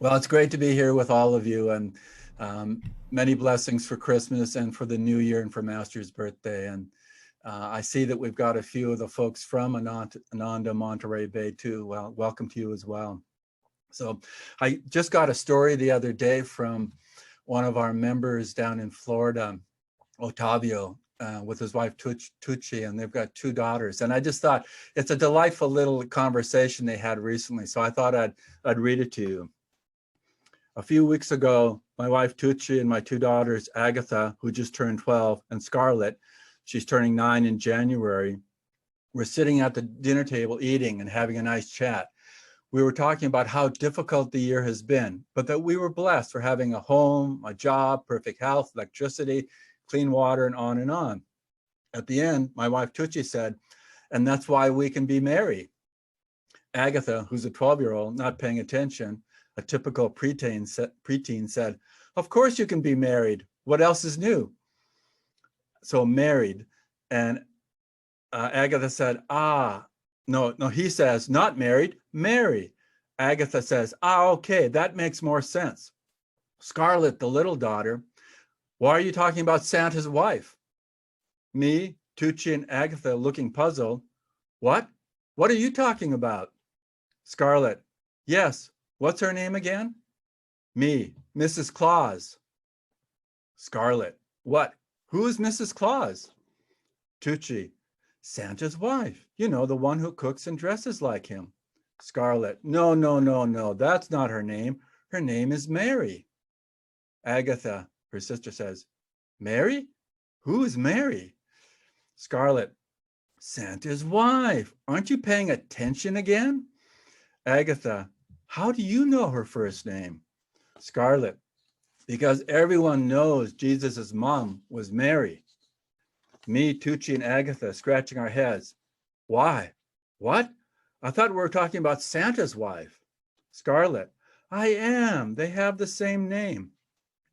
Well, it's great to be here with all of you, and um, many blessings for Christmas and for the new year and for Master's birthday. And I see that we've got a few of the folks from Ananda, Monterey Bay too. Well, welcome to you as well. So I just got a story the other day from one of our members down in Florida, Otavio, with his wife Tucci, and they've got two daughters. And I just thought it's a delightful little conversation they had recently. So I thought I'd read it to you. A few weeks ago, my wife Tucci and my two daughters, Agatha, who just turned 12, and Scarlett, she's turning 9 in January, were sitting at the dinner table eating and having a nice chat. We were talking about how difficult the year has been, but that we were blessed for having a home, a job, perfect health, electricity, clean water, and on and on. At the end, my wife Tucci said, and that's why we can be merry. Agatha, who's a 12-year-old, not paying attention, a typical preteen said, of course you can be married. What else is new? So married. And Agatha said, no, he says, not married, marry. Agatha says, okay, that makes more sense. Scarlett, the little daughter, why are you talking about Santa's wife? Me, Tucci, and Agatha looking puzzled. What? What are you talking about? Scarlett, yes, what's her name again? Me, Mrs. Claus. Scarlett, what? Who is Mrs. Claus? Tucci, Santa's wife. You know, the one who cooks and dresses like him. Scarlett, no, that's not her name. Her name is Mary. Agatha, her sister says, Mary? Who is Mary? Scarlett, Santa's wife. Aren't you paying attention again? Agatha, how do you know her first name? Scarlett, because everyone knows Jesus's mom was Mary. Me, Tucci, and Agatha scratching our heads. Why? What? I thought we were talking about Santa's wife. Scarlett, I am. They have the same name.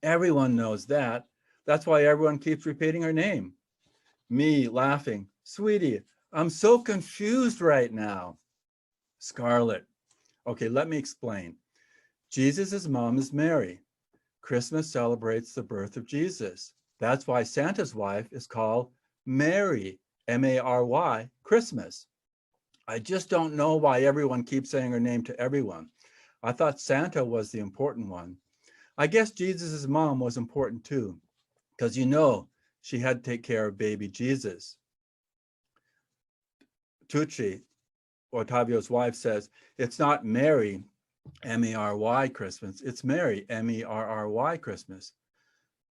Everyone knows that. That's why everyone keeps repeating her name. Me, laughing. Sweetie, I'm so confused right now. Scarlett, okay, let me explain. Jesus's mom is Mary. Christmas celebrates the birth of Jesus. That's why Santa's wife is called Mary, M-A-R-Y, Christmas. I just don't know why everyone keeps saying her name to everyone. I thought Santa was the important one. I guess Jesus's mom was important too, because you know she had to take care of baby Jesus. Tucci, Ottavio's wife, says, it's not Mary, M-E-R-Y Christmas, it's Mary, M-E-R-R-Y Christmas.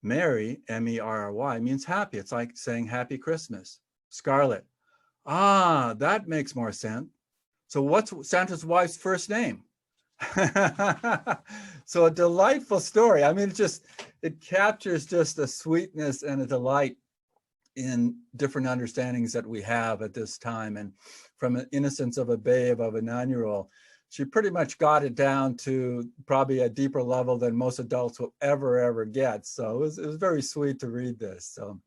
Mary, M-E-R-R-Y, means happy. It's like saying happy Christmas. Scarlett, that makes more sense. So what's Santa's wife's first name? So a delightful story. I mean, it captures just a sweetness and a delight in different understandings that we have at this time. And from an innocence of a babe, of a 9-year-old, she pretty much got it down to probably a deeper level than most adults will ever get. So it was very sweet to read this. So,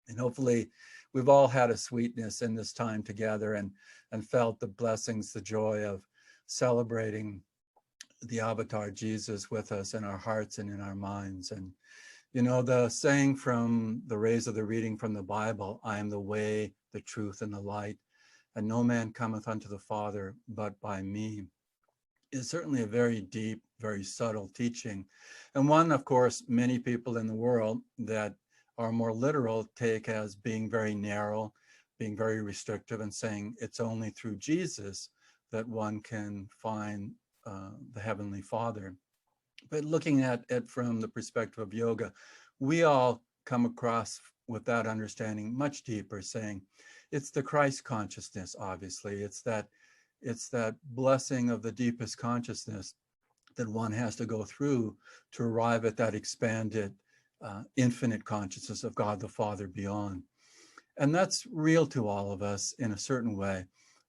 and hopefully we've all had a sweetness in this time together and felt the blessings, the joy of celebrating the avatar Jesus with us in our hearts and in our minds. And you know, the saying from the rays of the reading from the Bible, I am the way, the truth, and the light, and no man cometh unto the Father but by me, is certainly a very deep, very subtle teaching. And one, of course, many people in the world that are more literal take as being very narrow, being very restrictive, and saying it's only through Jesus that one can find the Heavenly Father. But looking at it from the perspective of yoga, we all come across with that understanding much deeper, saying it's the Christ consciousness, obviously. It's that blessing of the deepest consciousness that one has to go through to arrive at that expanded, infinite consciousness of God the Father beyond. And that's real to all of us in a certain way.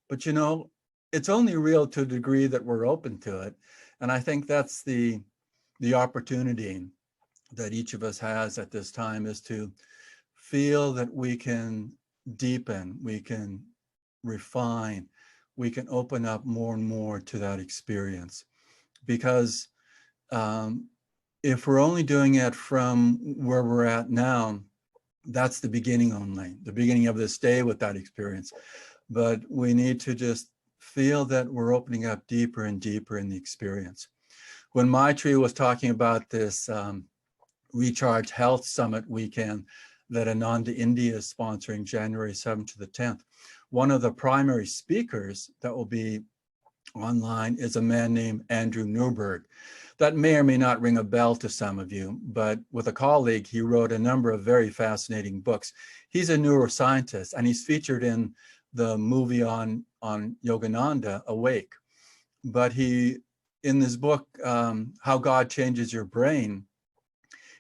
But you know, it's only real to a degree that we're open to it. And I think that's the opportunity that each of us has at this time, is to feel that we can deepen, we can refine, we can open up more and more to that experience. Because if we're only doing it from where we're at now, that's the beginning only, the beginning of this day with that experience. But we need to just feel that we're opening up deeper and deeper in the experience. When Maitri was talking about this Recharge Health Summit weekend that Ananda India is sponsoring January 7th to the 10th, one of the primary speakers that will be online is a man named Andrew Newberg. That may or may not ring a bell to some of you, but with a colleague, he wrote a number of very fascinating books. He's a neuroscientist, and he's featured in the movie on Yogananda, Awake. But he, in this book, How God Changes Your Brain,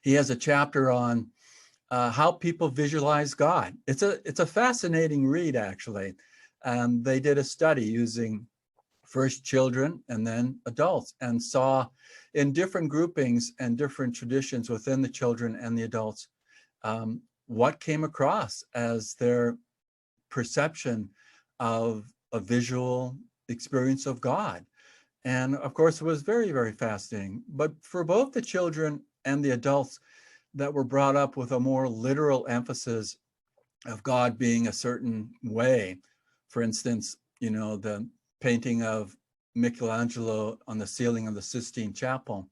he has a chapter on how people visualize God. It's a fascinating read, actually. They did a study using first children and then adults, and saw in different groupings and different traditions within the children and the adults what came across as their perception of a visual experience of God. And of course, it was very, very fascinating. But for both the children and the adults that were brought up with a more literal emphasis of God being a certain way, for instance, you know, the painting of Michelangelo on the ceiling of the Sistine Chapel,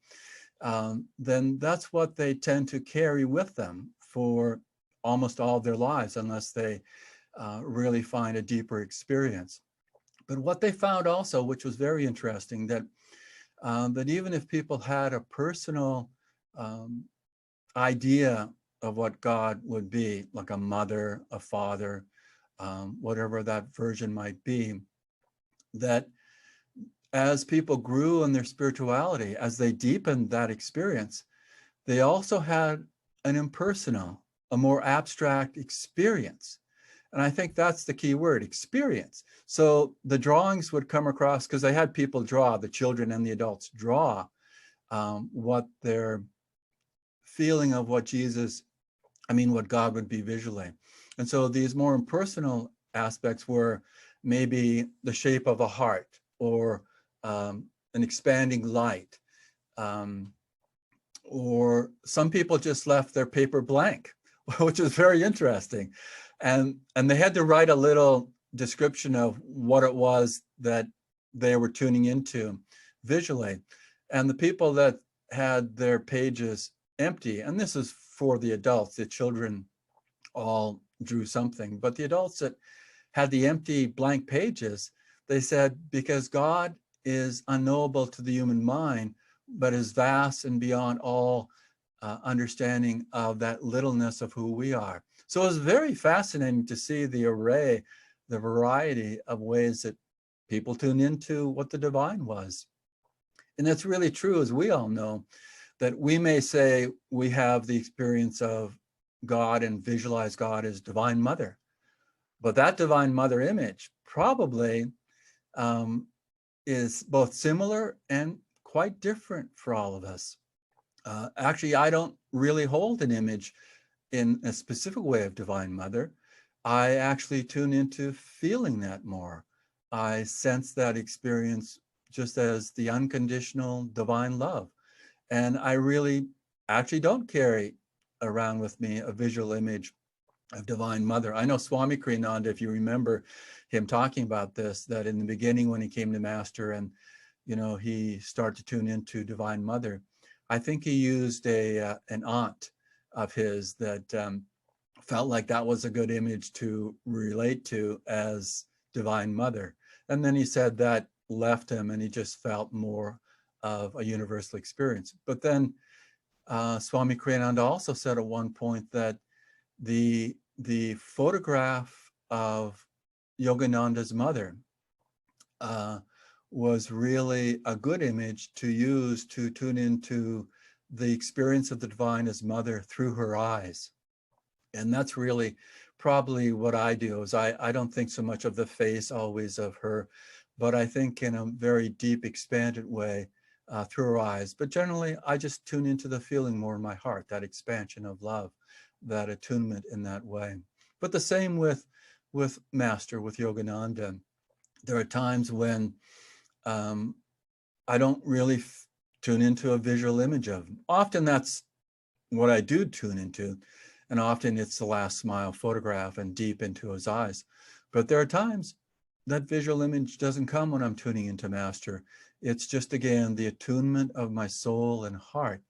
then that's what they tend to carry with them for almost all their lives, unless they really find a deeper experience. But what they found also, which was very interesting, that that even if people had a personal idea of what God would be, like a mother, a father, whatever that version might be, that as people grew in their spirituality, as they deepened that experience, they also had an impersonal, a more abstract experience. And I think that's the key word, experience. So the drawings would come across, because they had people draw, the children and the adults draw what their feeling of what what God would be visually. And so these more impersonal aspects were maybe the shape of a heart, or an expanding light, or some people just left their paper blank, which is very interesting. And they had to write a little description of what it was that they were tuning into visually. And the people that had their pages empty, and this is for the adults, the children all drew something, but the adults that had the empty blank pages, they said, because God is unknowable to the human mind, but is vast and beyond all understanding of that littleness of who we are. So it was very fascinating to see the array, the variety of ways that people tune into what the divine was. And that's really true, as we all know, that we may say we have the experience of God and visualize God as Divine Mother, but that Divine Mother image probably is both similar and quite different for all of us. Actually, I don't really hold an image in a specific way of Divine Mother. I actually tune into feeling that more. I sense that experience just as the unconditional divine love. And I really actually don't carry around with me a visual image of Divine Mother. I know Swami Kriyananda, if you remember him talking about this, that in the beginning when he came to Master and, you know, he started to tune into Divine Mother, I think he used an aunt of his that felt like that was a good image to relate to as Divine Mother. And then he said that left him and he just felt more of a universal experience. But then Swami Kriyananda also said at one point that the photograph of Yogananda's mother was really a good image to use to tune into the experience of the divine as mother through her eyes. And that's really probably what I do, is I don't think so much of the face always of her, but I think in a very deep, expanded way through her eyes. But generally, I just tune into the feeling more in my heart, that expansion of love, that attunement in that way. But the same with Master, with Yogananda. There are times when I don't really tune into a visual image of him. Often that's what I do tune into, and often it's the last smile photograph and deep into his eyes. But there are times that visual image doesn't come when I'm tuning into Master. It's just, again, the attunement of my soul and heart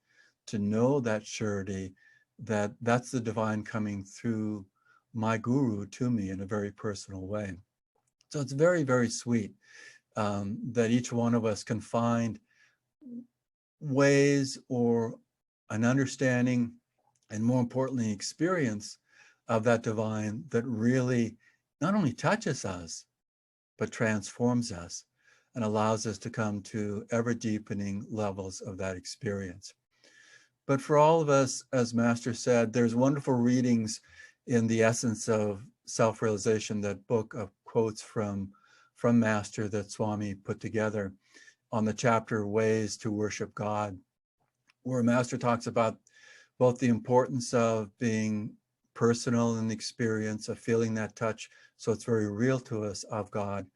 to know that surety, that that's the divine coming through my guru to me in a very personal way. So it's very, very sweet that each one of us can find ways or an understanding, and more importantly, experience of that divine that really not only touches us, but transforms us and allows us to come to ever deepening levels of that experience. But for all of us, as Master said, there's wonderful readings in the Essence of Self-Realization, that book of quotes from Master that Swami put together on the chapter Ways to Worship God, where Master talks about both the importance of being personal in the experience of feeling that touch, so it's very real to us, of God,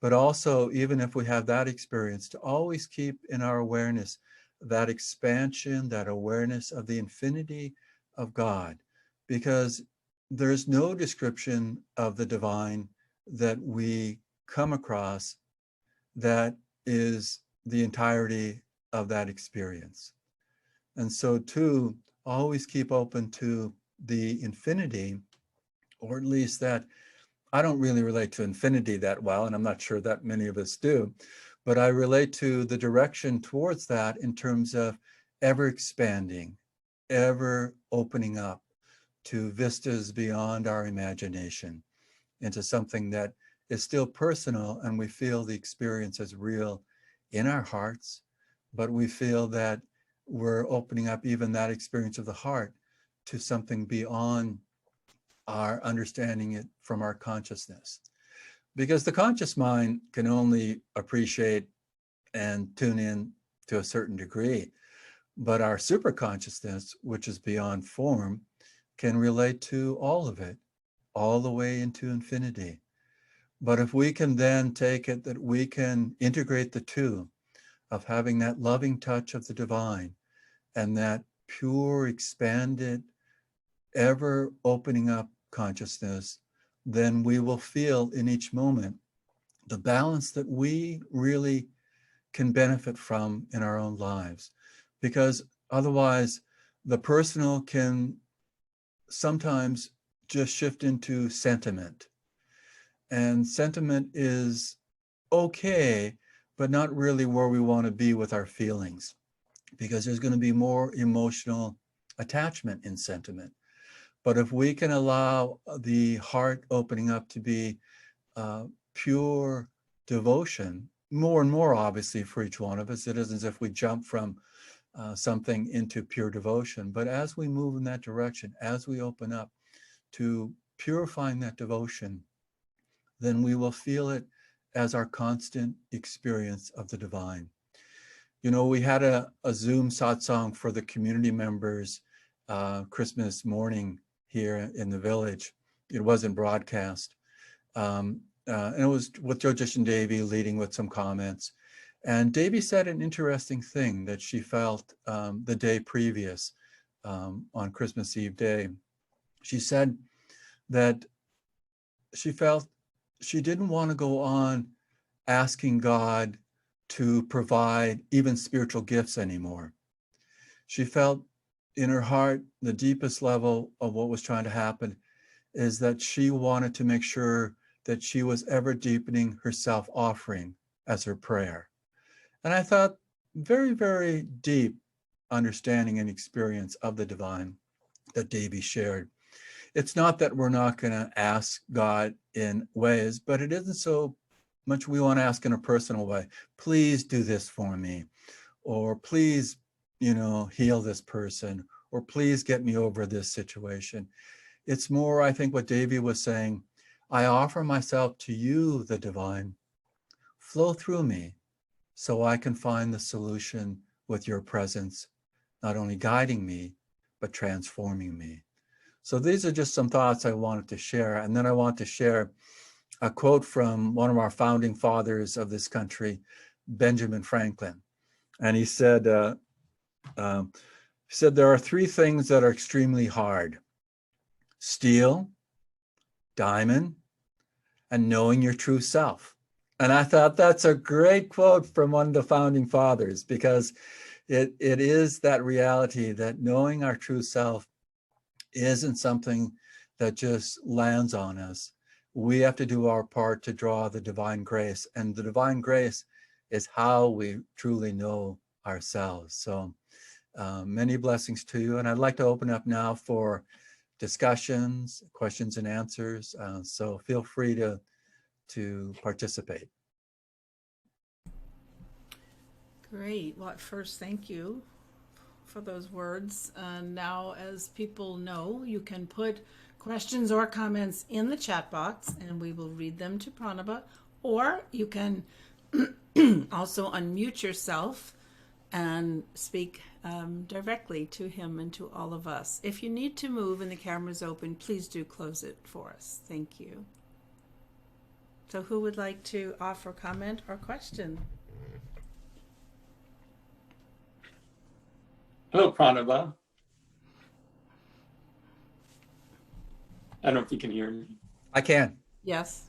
but also, even if we have that experience, to always keep in our awareness that expansion, that awareness of the infinity of God, because there's no description of the divine that we come across that is the entirety of that experience. And so too, always keep open to the infinity, or at least that, I don't really relate to infinity that well, and I'm not sure that many of us do, but I relate to the direction towards that in terms of ever expanding, ever opening up to vistas beyond our imagination, into something that is still personal, and we feel the experience as real in our hearts, but we feel that we're opening up even that experience of the heart to something beyond our understanding it from our consciousness. Because the conscious mind can only appreciate and tune in to a certain degree, but our superconsciousness, which is beyond form, can relate to all of it, all the way into infinity. But if we can then take it that we can integrate the two, of having that loving touch of the divine and that pure, expanded, ever opening up consciousness, then we will feel in each moment the balance that we really can benefit from in our own lives. Because otherwise, the personal can sometimes just shift into sentiment. And sentiment is okay, but not really where we want to be with our feelings, because there's going to be more emotional attachment in sentiment. But if we can allow the heart opening up to be pure devotion, more and more obviously for each one of us, it isn't as if we jump from something into pure devotion, but as we move in that direction, as we open up to purifying that devotion, then we will feel it as our constant experience of the divine. You know, we had a Zoom satsang for the community members Christmas morning here in the village. It wasn't broadcast. And it was with Jojish and Devi leading with some comments. And Devi said an interesting thing that she felt the day previous on Christmas Eve day. She said that she felt she didn't want to go on asking God to provide even spiritual gifts anymore. She felt in her heart, the deepest level of what was trying to happen is that she wanted to make sure that she was ever deepening her self-offering as her prayer. And I thought, very, very deep understanding and experience of the divine that Devi shared. It's not that we're not going to ask God in ways, but it isn't so much we want to ask in a personal way. Please do this for me, or please, you know, heal this person, or please get me over this situation. It's more, I think, what Devi was saying, I offer myself to you, the divine, flow through me so I can find the solution with your presence, not only guiding me, but transforming me. So these are just some thoughts I wanted to share. And then I want to share a quote from one of our founding fathers of this country, Benjamin Franklin. And he said, there are three things that are extremely hard: steel, diamond, and knowing your true self. And I thought that's a great quote from one of the founding fathers, because it is that reality that knowing our true self isn't something that just lands on us. We have to do our part to draw the divine grace, and the divine grace is how we truly know ourselves. So many blessings to you. And I'd like to open up now for discussions, questions and answers. So feel free to participate. Great. Well, first, thank you for those words. Now, as people know, you can put questions or comments in the chat box and we will read them to Pranaba, or you can also unmute yourself and speak directly to him and to all of us. If you need to move and the camera's open, please do close it for us. Thank you. So who would like to offer comment or question? Hello, Pranaba. I don't know if you can hear me. I can. Yes.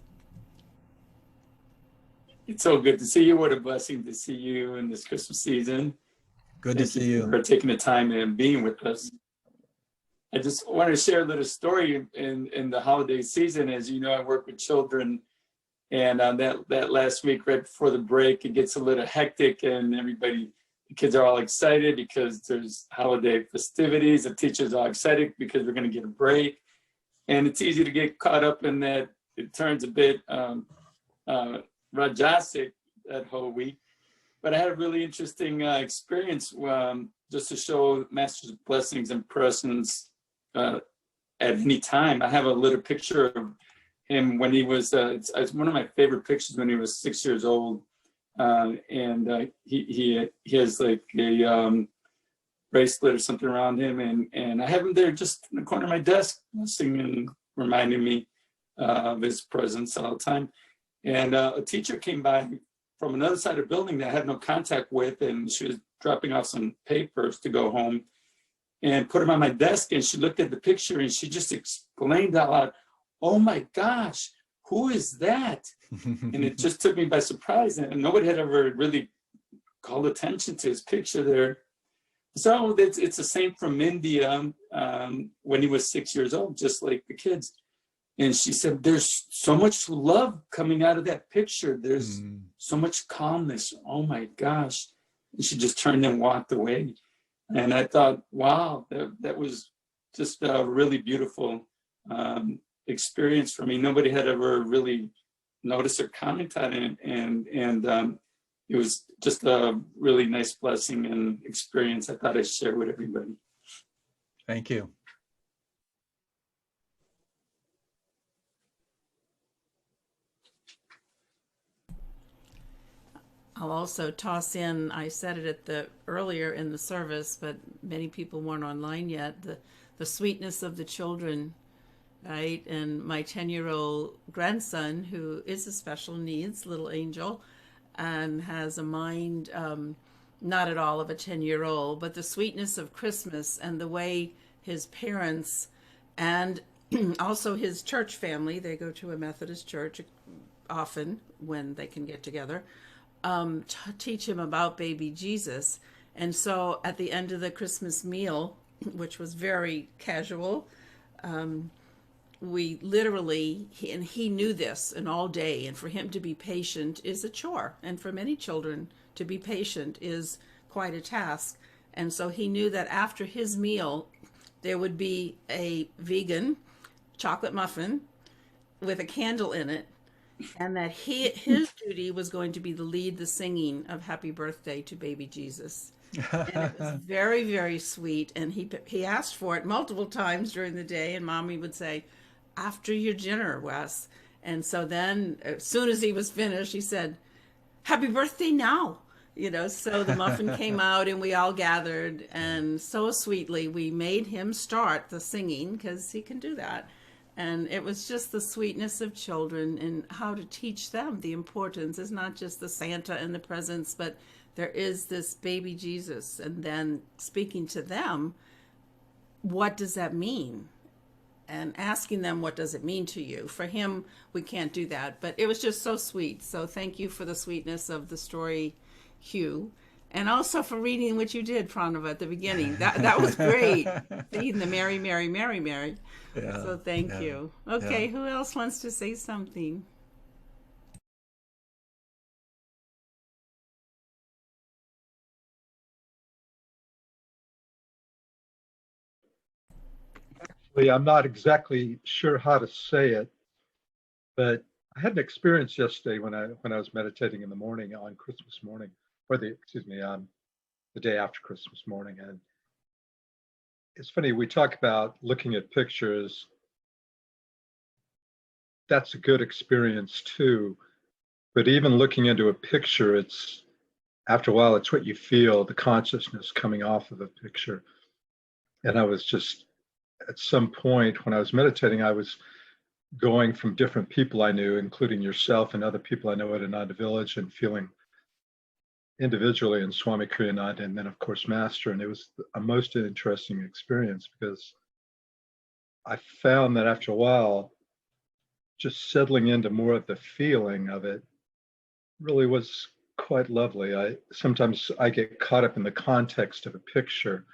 It's so good to see you. What a blessing to see you in this Christmas season. Good to see you. For taking the time and being with us. I just want to share a little story in the holiday season. As you know, I work with children, and that last week, right before the break, it gets a little hectic, and the kids are all excited because there's holiday festivities. The teachers are excited because we're going to get a break. And it's easy to get caught up in that. It turns a bit rajasic that whole week. But I had a really interesting experience just to show Master's blessings and presence at any time. I have a little picture of him when he was, it's one of my favorite pictures, when he was 6 years old. He has like a bracelet or something around him, and I have him there just in the corner of my desk, singing, reminding me of his presence all the time. And a teacher came by from another side of the building that I had no contact with, and she was dropping off some papers to go home, and put them on my desk, and she looked at the picture and she just exclaimed out loud, "Oh my gosh, who is that?" And it just took me by surprise, and nobody had ever really called attention to his picture there. So it's a saint from India when he was 6 years old, just like the kids. And she said, "There's so much love coming out of that picture. There's so much calmness. Oh my gosh." And she just turned and walked away. And I thought, wow, that was just a really beautiful experience for me. Nobody had ever really noticed or commented on it. And it was just a really nice blessing and experience I thought I'd share with everybody. Thank you. I'll also toss in, I said it earlier in the service, but many people weren't online yet, the sweetness of the children, right? And my 10-year-old grandson, who is a special needs little angel and has a mind not at all of a 10-year-old, but the sweetness of Christmas and the way his parents and also his church family, they go to a Methodist church often when they can get together, teach him about baby Jesus. And so at the end of the Christmas meal, which was very casual, we literally, and he knew this, and all day, and for him to be patient is a chore, and for many children to be patient is quite a task. And so he knew that after his meal there would be a vegan chocolate muffin with a candle in it, and that his duty was going to be to lead the singing of Happy Birthday to Baby Jesus. And it was very, very sweet. And he asked for it multiple times during the day, and Mommy would say, "After your dinner, Wes." And so then as soon as he was finished, he said, "Happy birthday now." So the muffin came out and we all gathered, and so sweetly we made him start the singing, because he can do that. And it was just the sweetness of children and how to teach them the importance is not just the Santa and the presents, but there is this baby Jesus, and then speaking to them, what does that mean? And asking them, what does it mean to you? For him, we can't do that, but it was just so sweet. So thank you for the sweetness of the story, Hugh, and also for reading what you did, Pranava, at the beginning. That was great. Reading the Mary, Mary, Mary, Mary. Yeah, So thank yeah, you. Okay, yeah. who else wants to say something? I'm not exactly sure how to say it, but I had an experience yesterday when I was meditating in the morning on Christmas morning, or on the day after Christmas morning. And it's funny, we talk about looking at pictures. That's a good experience too. But even looking into a picture, it's after a while, it's what you feel, the consciousness coming off of a picture. And I was just at some point when I was meditating, I was going from different people I knew, including yourself and other people I know at Ananda Village, and feeling individually in Swami Kriyananda, and then of course Master. And it was a most interesting experience because I found that after a while, just settling into more of the feeling of it really was quite lovely. I get caught up in the context of a picture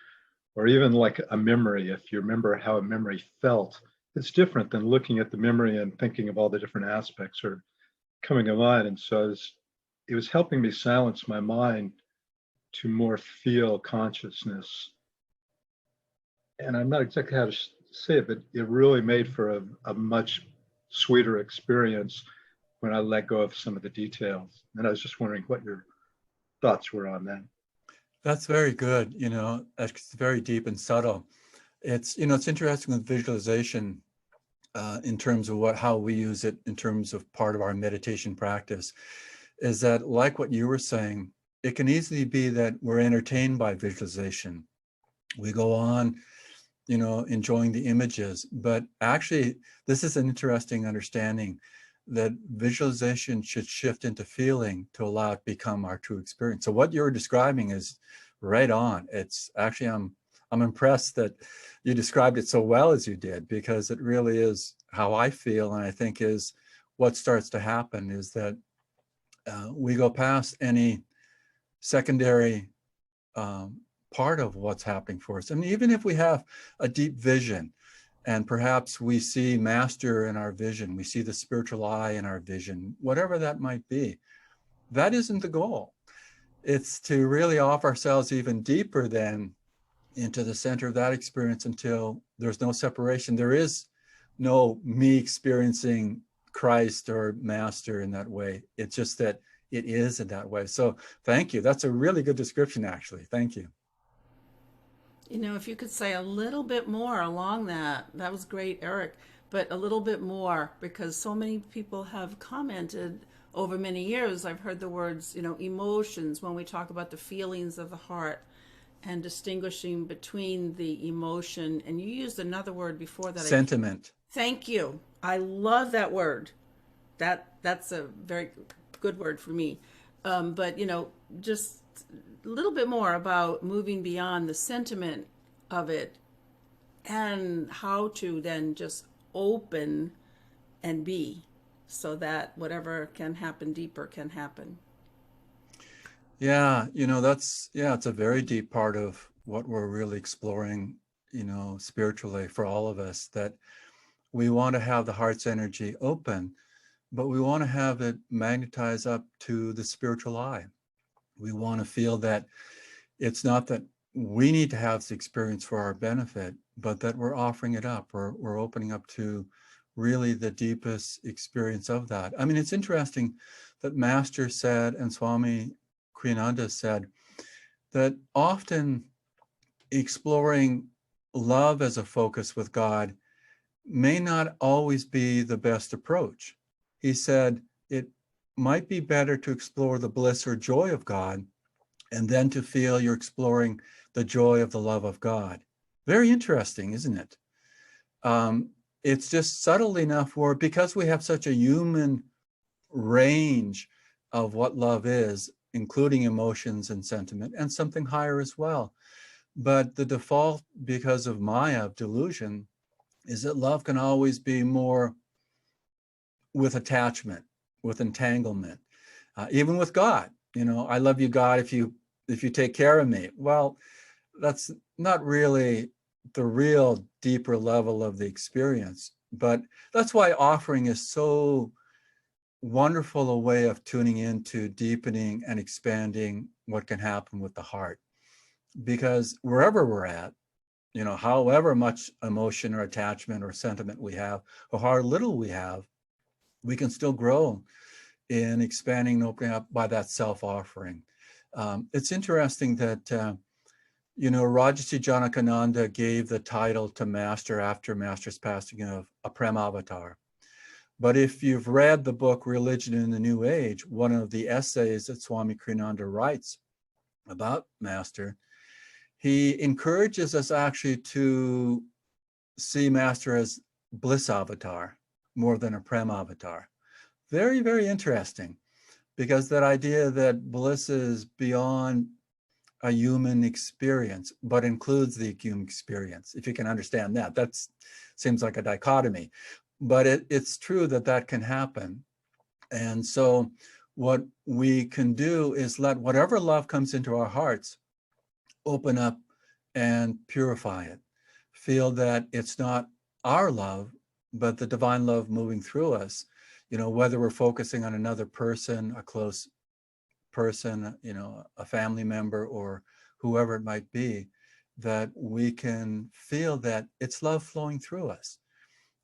or even like a memory. If you remember how a memory felt, it's different than looking at the memory and thinking of all the different aspects or coming to mind. And so it was helping me silence my mind to more feel consciousness. And I'm not exactly how to say it, but it really made for a much sweeter experience when I let go of some of the details. And I was just wondering what your thoughts were on that. That's very good. It's very deep and subtle. It's interesting with visualization in terms of how we use it in terms of part of our meditation practice, is that like what you were saying, it can easily be that we're entertained by visualization. We go on, enjoying the images, but actually this is an interesting understanding that visualization should shift into feeling to allow it become our true experience. So what you're describing is right on. It's actually, I'm impressed that you described it so well as you did, because it really is how I feel. And I think is what starts to happen is that we go past any secondary part of what's happening for us. And even if we have a deep vision, and perhaps we see Master in our vision, we see the spiritual eye in our vision, whatever that might be, that isn't the goal. It's to really offer ourselves even deeper then into the center of that experience until there's no separation. There is no me experiencing Christ or Master in that way. It's just that it is in that way. So thank you. That's a really good description, actually. Thank you. If you could say a little bit more along that was great, Eric, but a little bit more, because so many people have commented over many years. I've heard the words, emotions, when we talk about the feelings of the heart and distinguishing between the emotion. And you used another word before that. Sentiment. Thank you. I love that word. That's a very good word for me. But, just a little bit more about moving beyond the sentiment of it and how to then just open and be, so that whatever can happen deeper can happen. Yeah, it's a very deep part of what we're really exploring, spiritually for all of us, that we want to have the heart's energy open, but we want to have it magnetize up to the spiritual eye. We want to feel that it's not that we need to have this experience for our benefit, but that we're offering it up, or we're opening up to really the deepest experience of that. I mean, it's interesting that Master said, and Swami Kriyananda said, that often exploring love as a focus with God may not always be the best approach. He said it might be better to explore the bliss or joy of God, and then to feel you're exploring the joy of the love of God. Very interesting, isn't it? It's just subtle enough because we have such a human range of what love is, including emotions and sentiment, and something higher as well. But the default, because of Maya, delusion, is that love can always be more with attachment, with entanglement, even with God. You know, I love you, God, if you take care of me. Well, that's not really the real deeper level of the experience. But that's why offering is so wonderful a way of tuning into deepening and expanding what can happen with the heart. Because wherever we're at, you know, however much emotion or attachment or sentiment we have, or how little we have, we can still grow in expanding and opening up by that self-offering. It's interesting that, you know, Rajarsi Janakananda gave the title to Master after Master's passing of a Prem avatar. But if you've read the book Religion in the New Age, one of the essays that Swami Kriyananda writes about Master, he encourages us actually to see Master as bliss avatar more than a Prem avatar. Very, very interesting, because that idea that bliss is beyond a human experience, but includes the human experience. If you can understand that, that seems like a dichotomy, but it's true that that can happen. And so what we can do is let whatever love comes into our hearts open up and purify it. Feel that it's not our love, but the divine love moving through us. You know, whether we're focusing on another person, a close person, you know, a family member or whoever it might be, that we can feel that it's love flowing through us.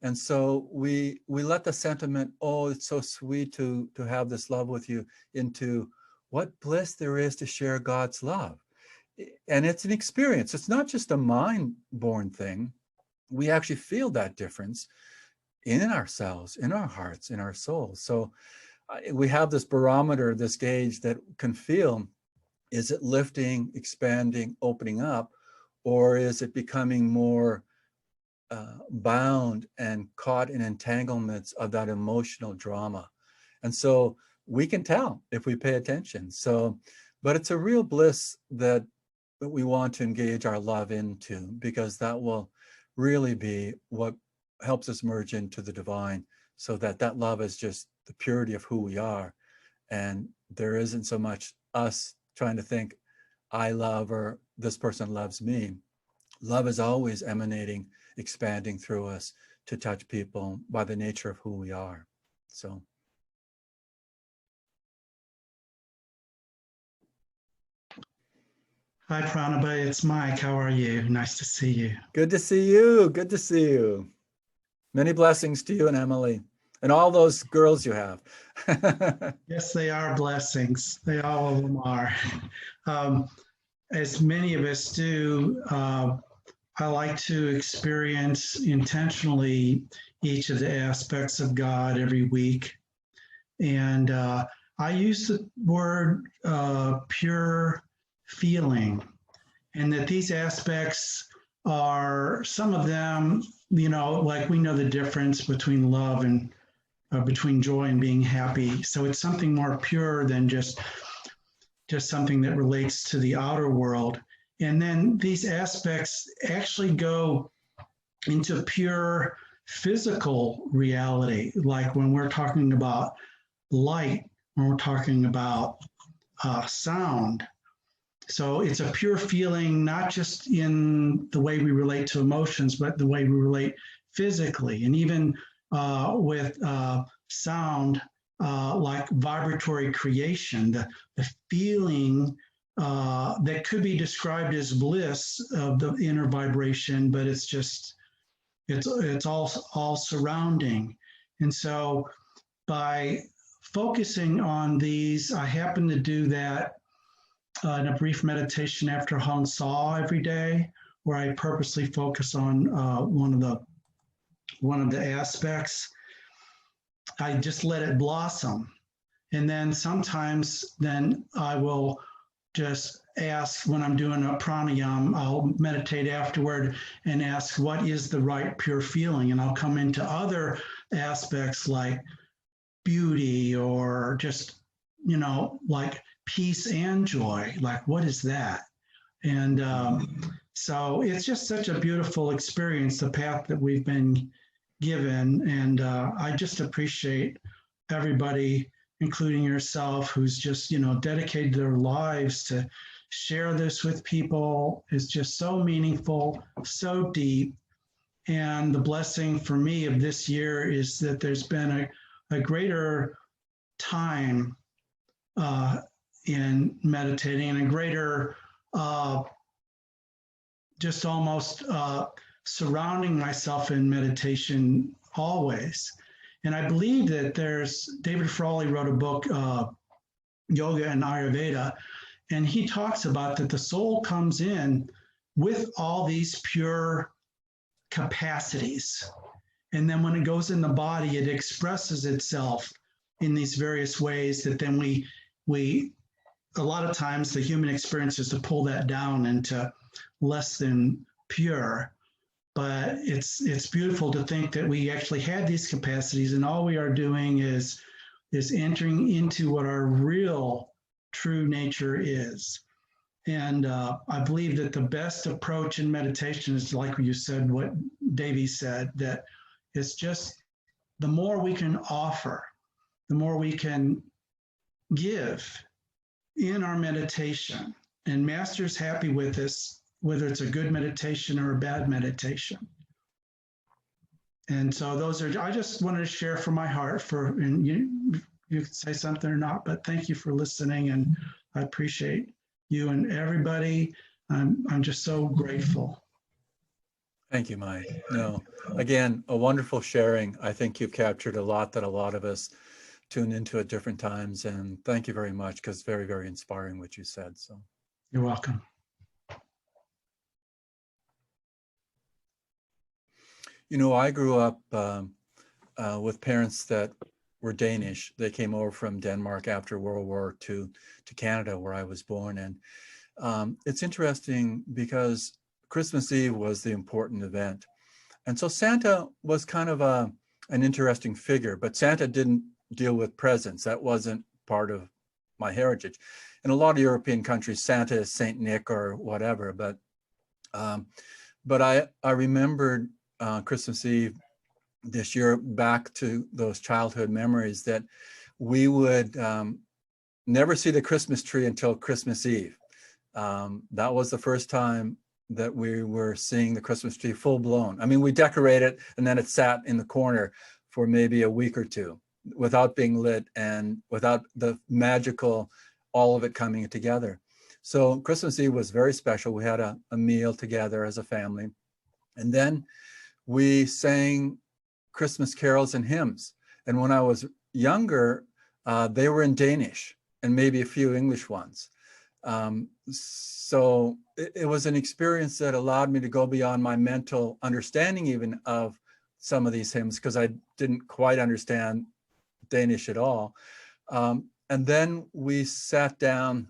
And so we let the sentiment, oh, it's so sweet to have this love with you, into what bliss there is to share God's love. And it's an experience. It's not just a mind-born thing. We actually feel that difference in ourselves, in our hearts, in our souls. So we have this barometer, this gauge that can feel, is it lifting, expanding, opening up, or is it becoming more bound and caught in entanglements of that emotional drama? And so we can tell if we pay attention. So, but it's a real bliss that we want to engage our love into, because that will really be what helps us merge into the divine, so that that love is just the purity of who we are. And there isn't so much us trying to think, I love, or this person loves me. Love is always emanating, expanding through us to touch people by the nature of who we are. So. Hi, Pranaba, it's Mike. How are you? Nice to see you. Good to see you. Good to see you. Many blessings to you and Emily and all those girls you have. Yes, they are blessings. They all of them are. As many of us do, I like to experience intentionally each of the aspects of God every week. And I use the word pure feeling, and that these aspects are, some of them, you know, like we know the difference between love and between joy and being happy. So it's something more pure than just something that relates to the outer world. And then these aspects actually go into pure physical reality, like when we're talking about light, when we're talking about sound. So it's a pure feeling, not just in the way we relate to emotions, but the way we relate physically. And even with sound, like vibratory creation, the feeling that could be described as bliss of the inner vibration, but it's just, it's all surrounding. And so by focusing on these, I happen to do that in a brief meditation after Hong Sa every day, where I purposely focus on one of the aspects. I just let it blossom. And then sometimes then I will just ask, when I'm doing a pranayama, I'll meditate afterward and ask, what is the right pure feeling? And I'll come into other aspects like beauty, or just, you know, like peace and joy. Like, what is that? And so it's just such a beautiful experience, the path that we've been given. And I just appreciate everybody, including yourself, who's just, dedicated their lives to share this with people. Is just so meaningful, so deep. And the blessing for me of this year is that there's been a greater time in meditating and a greater just almost surrounding myself in meditation always. And I believe that David Frawley wrote a book, Yoga and Ayurveda, and he talks about that the soul comes in with all these pure capacities. And then when it goes in the body, it expresses itself in these various ways that then we a lot of times the human experience is to pull that down into less than pure. But it's beautiful to think that we actually have these capacities, and all we are doing is entering into what our real true nature is. And I believe that the best approach in meditation is, like you said, what Davy said, that it's just the more we can offer, the more we can give in our meditation. And Master's happy with this, whether it's a good meditation or a bad meditation. And so I just wanted to share from my heart and you can say something or not, but thank you for listening. And I appreciate you and everybody. I'm just so grateful. Thank you, Mike. No, again, a wonderful sharing. I think you've captured a lot that a lot of us tune into at different times. And thank you very much, because very, very inspiring what you said. So You're welcome. I grew up with parents that were Danish. They came over from Denmark after World War II to Canada, where I was born. And it's interesting because Christmas Eve was the important event. And so Santa was kind of an interesting figure, but Santa didn't deal with presents. That wasn't part of my heritage. In a lot of European countries, Santa is Saint Nick or whatever, but I remembered Christmas Eve this year, back to those childhood memories, that we would never see the Christmas tree until Christmas Eve. That was the first time that we were seeing the Christmas tree full blown. I mean, we decorate it and then it sat in the corner for maybe a week or two without being lit and without the magical, all of it coming together. So Christmas Eve was very special. We had a meal together as a family. And then we sang Christmas carols and hymns. And when I was younger, they were in Danish and maybe a few English ones. So it was an experience that allowed me to go beyond my mental understanding even of some of these hymns, because I didn't quite understand Danish at all. And then we sat down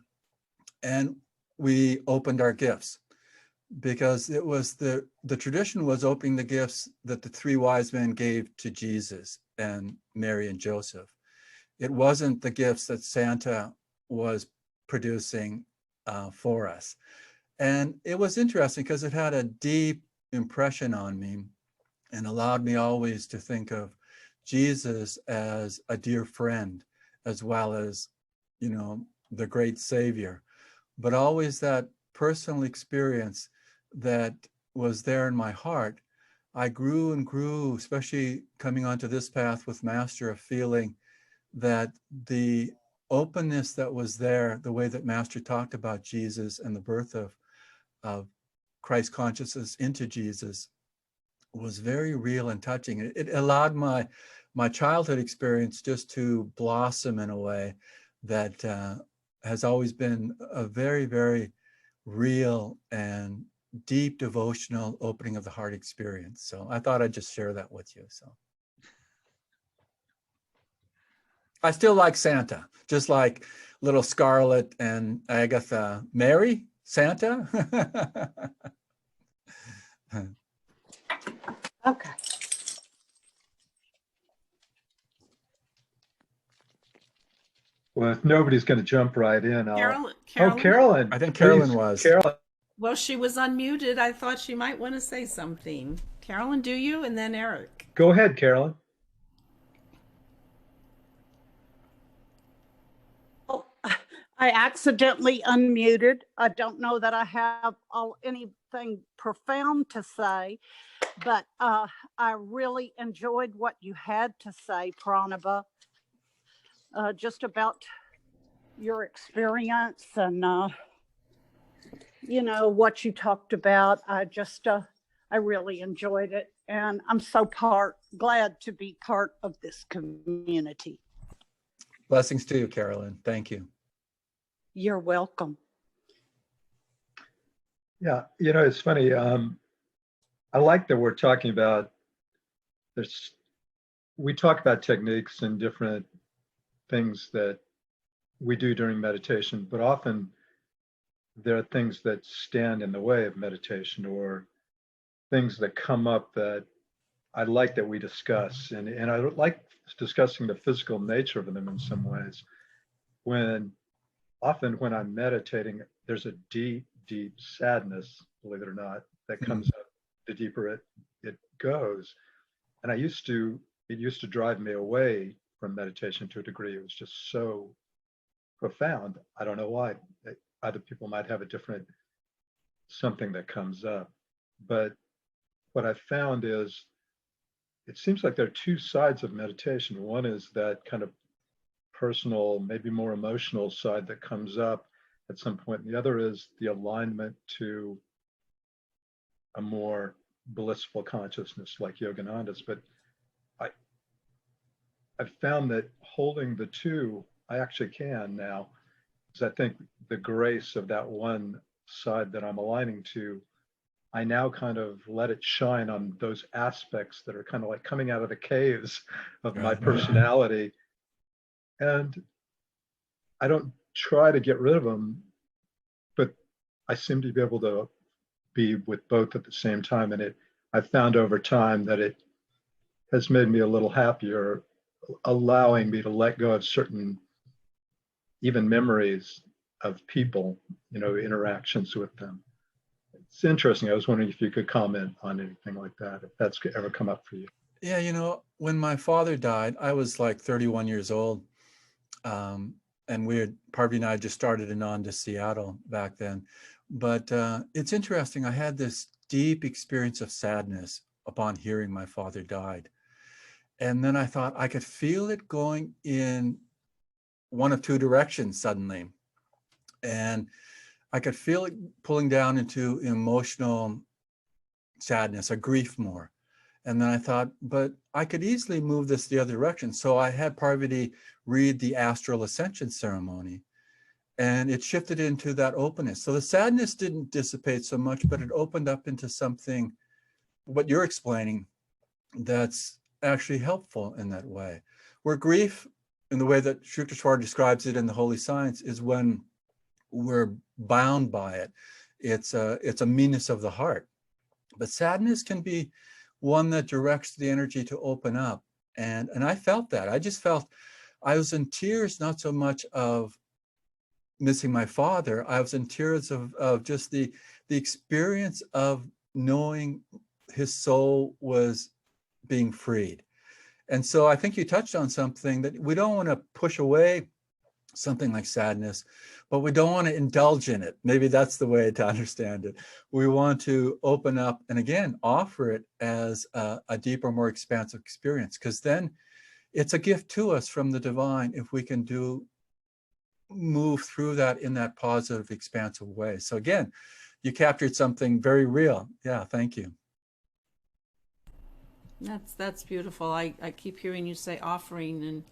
and we opened our gifts, because it was the tradition was opening the gifts that the three wise men gave to Jesus and Mary and Joseph. It wasn't the gifts that Santa was producing for us. And it was interesting because it had a deep impression on me and allowed me always to think of Jesus as a dear friend, as well as, the great Savior, but always that personal experience that was there in my heart. I grew and grew, especially coming onto this path with Master, of feeling that the openness that was there, the way that Master talked about Jesus and the birth of Christ consciousness into Jesus, was very real and touching. It allowed my childhood experience just to blossom in a way that has always been a very, very real and deep devotional opening of the heart experience. So I thought I'd just share that with you. So I still like Santa, just like little Scarlet and Agatha. Mary, Santa. Okay. Well, nobody's going to jump right in, Carolyn, Oh, Carolyn. Carolyn. I think Carolyn Please, was. Carolyn. Well, she was unmuted. I thought she might want to say something. Carolyn, do you? And then Eric. Go ahead, Carolyn. Oh, I accidentally unmuted. I don't know that I have anything profound to say, but I really enjoyed what you had to say, Pranaba, just about your experience and what you talked about. I really enjoyed it, and I'm so glad to be part of this community. Blessings to you, Carolyn. Thank you. You're welcome. Yeah, it's funny. I like that we're talking about we talk about techniques and different things that we do during meditation, but often there are things that stand in the way of meditation or things that come up that I like that we discuss. And I like discussing the physical nature of them in some ways. Often when I'm meditating, there's a deep, deep sadness, believe it or not, that comes up the deeper it goes. And it used to drive me away from meditation to a degree. It was just so profound. I don't know why. Other people might have a different something that comes up. But what I found is it seems like there are two sides of meditation. One is that kind of personal, maybe more emotional side that comes up at some point. And the other is the alignment to a more blissful consciousness like Yogananda's. But I've found that holding the two, I actually can now, because I think the grace of that one side that I'm aligning to, I now kind of let it shine on those aspects that are kind of like coming out of the caves of my personality. And I don't try to get rid of them, but I seem to be able to be with both at the same time. And I've found over time that it has made me a little happier, allowing me to let go of certain, even memories of people, interactions with them. It's interesting. I was wondering if you could comment on anything like that, if that's ever come up for you. Yeah, when my father died, I was like 31 years old. And Parvati and I just started Ananda Seattle back then. But it's interesting. I had this deep experience of sadness upon hearing my father died. And then I thought I could feel it going in one of two directions suddenly. And I could feel it pulling down into emotional sadness or grief more. And then I thought, but I could easily move this the other direction. So I had Parvati read the Astral Ascension Ceremony, and it shifted into that openness. So the sadness didn't dissipate so much, but it opened up into something, what you're explaining, that's actually helpful in that way. Where grief, in the way that Shukraswar describes it in the Holy Science, is when we're bound by it. It's a meanness of the heart. But sadness can be one that directs the energy to open up. And I felt that. I just felt I was in tears, not so much of missing my father. I was in tears of just the experience of knowing his soul was being freed. And so I think you touched on something that we don't want to push away something like sadness, but we don't want to indulge in it. Maybe that's the way to understand it. We want to open up and again, offer it as a deeper, more expansive experience, because then it's a gift to us from the divine if we can move through that in that positive, expansive way. So again, you captured something very real. Yeah, thank you. That's beautiful. I keep hearing you say offering, and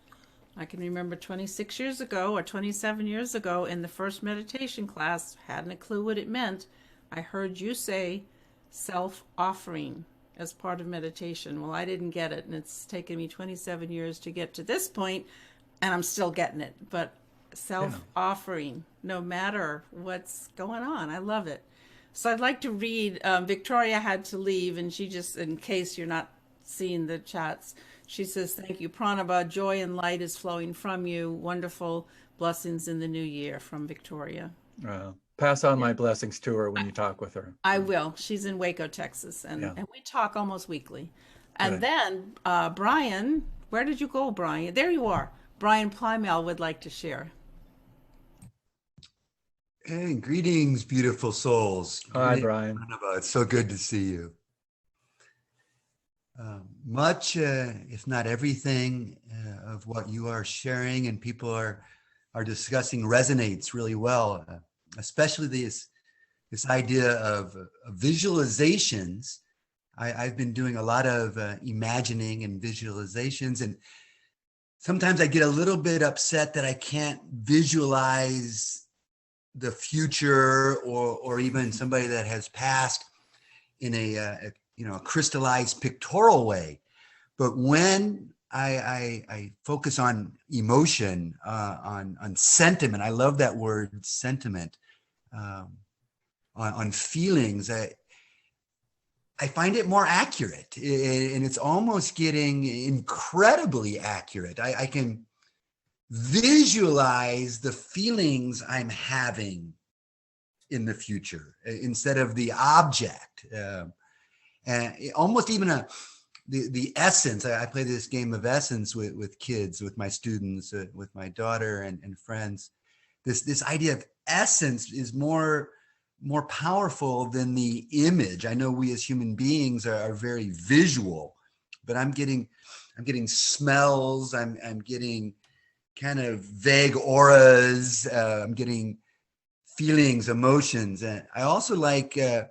I can remember 26 years ago or 27 years ago in the first meditation class, hadn't a clue what it meant. I heard you say self-offering as part of meditation. Well, I didn't get it, and it's taken me 27 years to get to this point, and I'm still getting it. But self-offering, no matter what's going on. I love it. So I'd like to read, Victoria had to leave, and she just, in case you're not seeing the chats, she says, thank you, Pranaba. Joy and light is flowing from you. Wonderful blessings in the new year from Victoria. Pass on my blessings to her when you talk with her. I will. She's in Waco, Texas, and we talk almost weekly. And then Brian, where did you go, Brian? There you are. Brian Plymell would like to share. Hey, greetings, beautiful souls. Hi, Greetings, Brian. Pranaba. It's so good to see you. Much, if not everything, of what you are sharing and people are discussing resonates really well, especially this idea of visualizations. I've been doing a lot of imagining and visualizations, and sometimes I get a little bit upset that I can't visualize the future or even somebody that has passed in a crystallized pictorial way. But when I focus on emotion, on sentiment, I love that word sentiment, on feelings, I find it more accurate, and it's almost getting incredibly accurate. I can visualize the feelings I'm having in the future instead of the object, and almost even the essence. I play this game of essence with kids, with my students, with my daughter and friends. This idea of essence is more powerful than the image. I know we as human beings are very visual, but I'm getting smells. I'm getting kind of vague auras. I'm getting feelings, emotions, and I also like the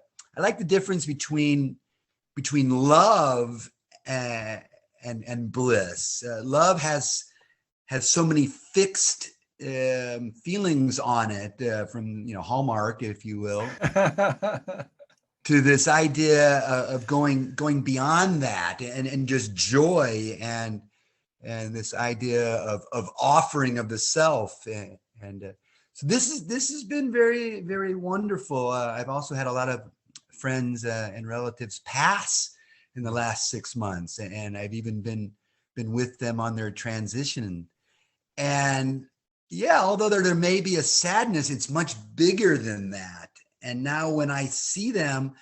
difference between love and bliss. Love has so many fixed feelings on it, from Hallmark, if you will, to this idea of going beyond that and just joy and this idea of offering of the self, and so this has been very, very wonderful. I've also had a lot of friends and relatives pass in the last 6 months, and I've even been with them on their transition. And yeah, although there may be a sadness, it's much bigger than that. And now when I see them,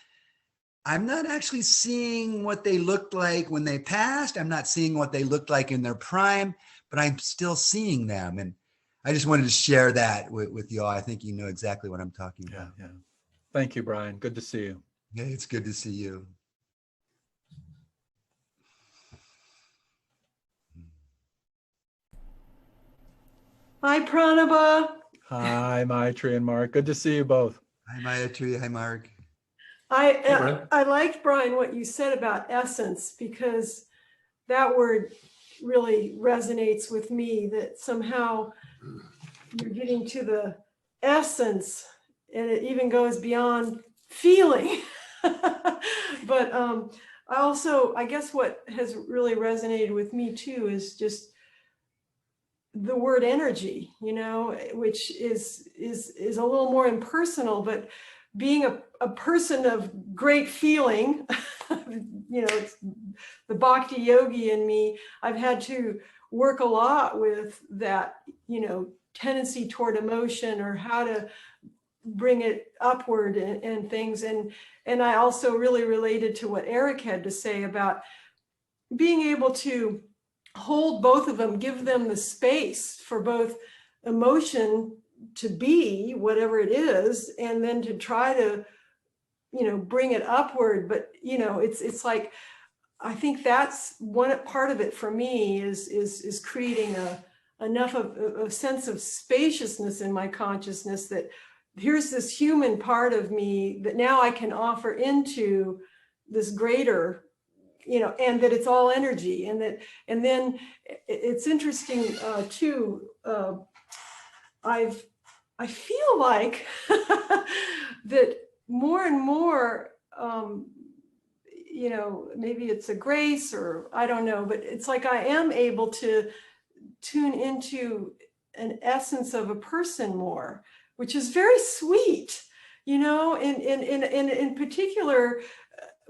I'm not actually seeing what they looked like when they passed. I'm not seeing what they looked like in their prime, but I'm still seeing them. And I just wanted to share that with you all. I think you know exactly what I'm talking about. Yeah. Thank you, Brian. Good to see you. Yeah, it's good to see you. Hi, Pranaba. Hi, Maitri and Mark. Good to see you both. Hi, Mayatri. Hi, Mark. I liked, Brian, what you said about essence, because that word really resonates with me, that somehow you're getting to the essence, and it even goes beyond feeling. But I guess what has really resonated with me too is just the word energy, which is a little more impersonal, but being a person of great feeling, it's the bhakti yogi in me. I've had to work a lot with that, tendency toward emotion, or how to bring it upward and things. And I also really related to what Eric had to say about being able to hold both of them, give them the space for both emotion to be whatever it is, and then to try to, bring it upward. But, it's like, I think that's one part of it for me is creating enough of a sense of spaciousness in my consciousness, that here's this human part of me that now I can offer into this greater, and that it's all energy. And then it's interesting too. I feel like that more and more, maybe it's a grace, or I don't know, but it's like I am able to tune into an essence of a person more, which is very sweet, in particular.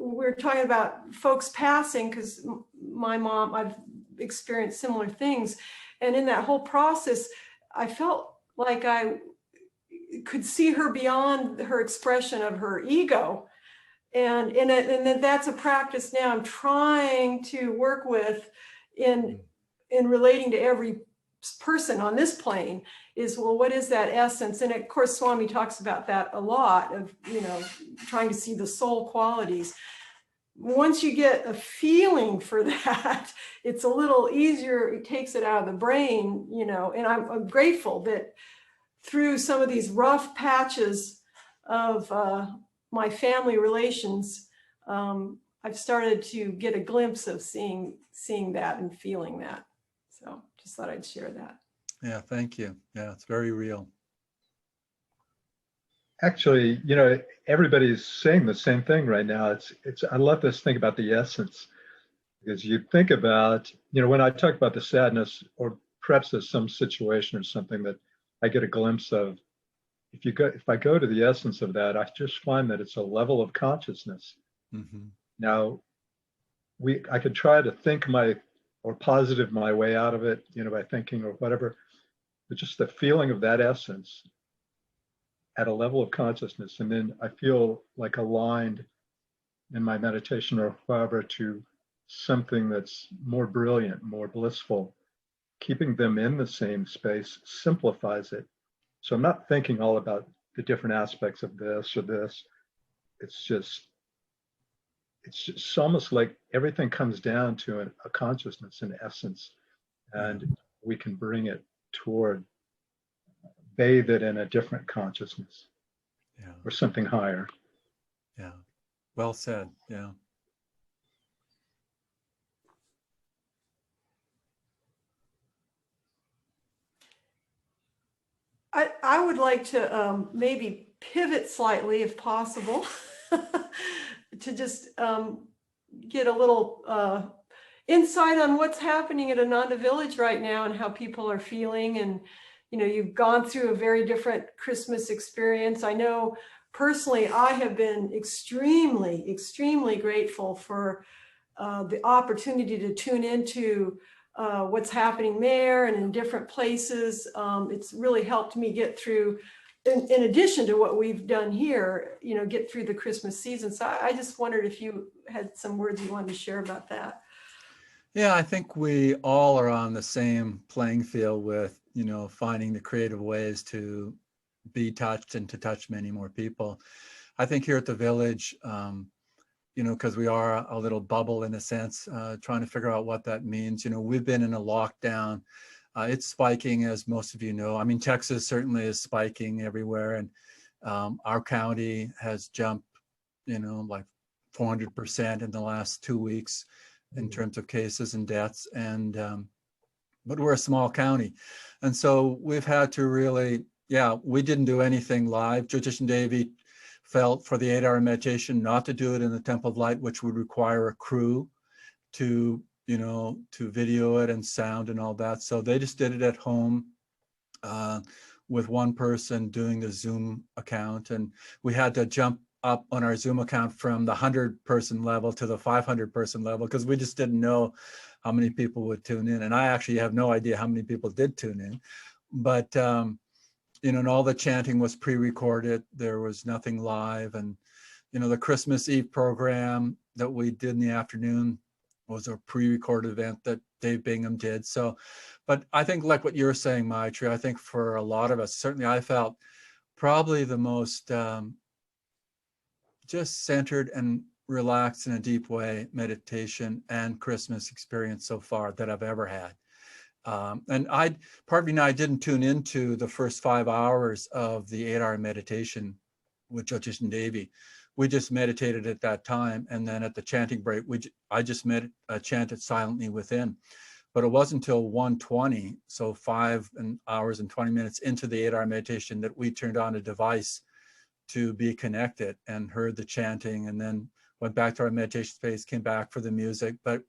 We're talking about folks passing, because my mom, I've experienced similar things. And in that whole process, I felt like I could see her beyond her expression of her ego. And that's a practice now I'm trying to work with in relating to every person on this plane is, well, what is that essence? And of course, Swami talks about that a lot of, trying to see the soul qualities. Once you get a feeling for that, it's a little easier. It takes it out of the brain, and I'm grateful that through some of these rough patches of my family relations, I've started to get a glimpse of seeing that and feeling that. So just thought I'd share that. Yeah, thank you. Yeah, it's very real. Actually, everybody's saying the same thing right now. I love this thing about the essence, because you think about, when I talk about the sadness, or perhaps there's some situation or something that I get a glimpse of. If I go to the essence of that, I just find that it's a level of consciousness. Mm-hmm. Now, I could try to think or positive my way out of it, by thinking or whatever, but just the feeling of that essence at a level of consciousness. And then I feel like aligned in my meditation or whatever to something that's more brilliant, more blissful. Keeping them in the same space simplifies it. So I'm not thinking all about the different aspects of this or this. It's just almost like everything comes down to a consciousness, an essence, and we can bring it toward, bathe it in a different consciousness, or something higher. Yeah, well said. Yeah. I would like to maybe pivot slightly, if possible, to just get a little insight on what's happening at Ananda Village right now and how people are feeling. And, you've gone through a very different Christmas experience. I know personally, I have been extremely, extremely grateful for the opportunity to tune into what's happening there and in different places. It's really helped me get through, in addition to what we've done here, get through the Christmas season. So I just wondered if you had some words you wanted to share about that. Yeah, I think we all are on the same playing field with, finding the creative ways to be touched and to touch many more people. I think here at the village, because we are a little bubble in a sense, trying to figure out what that means. We've been in a lockdown. It's spiking, as most of you know. I mean, Texas certainly is spiking everywhere. And our county has jumped, like 400% in the last 2 weeks in terms of cases and deaths. And but we're a small county. And so we've had to really, we didn't do anything live. Jyotish and Devi felt for the 8-hour meditation not to do it in the Temple of Light, which would require a crew to video it and sound and all that. So they just did it at home with one person doing the Zoom account. And we had to jump up on our Zoom account from the 100-person level to the 500-person level, because we just didn't know how many people would tune in. And I actually have no idea how many people did tune in. But and all the chanting was pre-recorded. There was nothing live. And, the Christmas Eve program that we did in the afternoon was a pre-recorded event that Dave Bingham did. So, but I think like what you're saying, Maitri, I think for a lot of us, certainly I felt probably the most just centered and relaxed in a deep way meditation and Christmas experience so far that I've ever had. And part of me and I didn't tune into the first 5 hours of the 8-hour meditation with Jyotish and Devi. We just meditated at that time. And then at the chanting break, I just chanted silently within. But it wasn't until 1:20, so 5 hours and 20 minutes into the 8-hour meditation, that we turned on a device to be connected and heard the chanting, and then went back to our meditation space, came back for the music. But